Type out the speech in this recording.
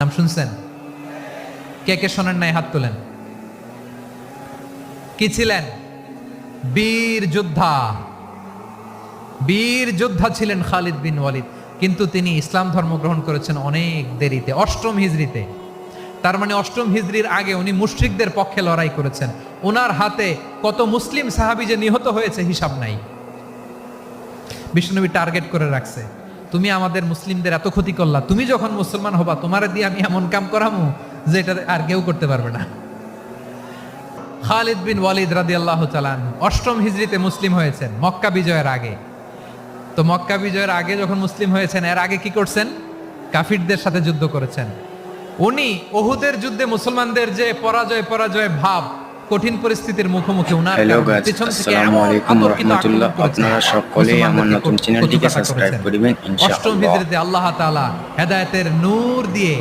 নাম শুনছেন? কে কে শোনেন নাই হাত তোলেন। কি ছিলেন? বীর যোদ্ধা। বীর যোদ্ধা ছিলেন খালিদ বিন ওয়ালিদ। কিন্তু তিনি ইসলাম ধর্ম গ্রহণ করেছেন অনেক দেরিতে, অষ্টম হিজরিতে। তার মানে অষ্টম হিজরির আগে উনি মুশরিকদের পক্ষে লড়াই করেছেন। ওনার হাতে কত মুসলিম সাহাবী যে নিহত হয়েছে হিসাব নাই। বিষ্ণুনবী টার্গেট করে রাখছে, তুমি আমাদের মুসলিমদের এত ক্ষতি করলা, তুমি যখন মুসলমান হবা তোমারে দিয়ে আমি এমন কাম করামু যে এটা আর কেউ করতে পারবে না। খালিদ বিন ওয়ালিদ রাদিয়াল্লাহু তাআলা আনহু অষ্টম হিজরিতে মুসলিম হয়েছেন, মক্কা বিজয়ের আগে। তো মক্কা বিজয়ের আগে যখন মুসলিম হয়েছেন, এর আগে কি করছেন? কাফিরদের সাথে যুদ্ধ করেছেন। উনি উহুদের যুদ্ধে মুসলমানদের যে পরাজয় ভাব, কঠিন পরিস্থিতির মুখোমুখি উনার হ্যালো গাইস, পিছন থেকে আসসালামু আলাইকুম রাহমাতুল্লাহ। আপনারা সকলেই আমার নতুন চ্যানেলটিকে সাবস্ক্রাইব করবেন অষ্টম ইনশাআল্লাহ। হিজরিতে আল্লাহ তাআলা হেদায়েতের নূর দিয়ে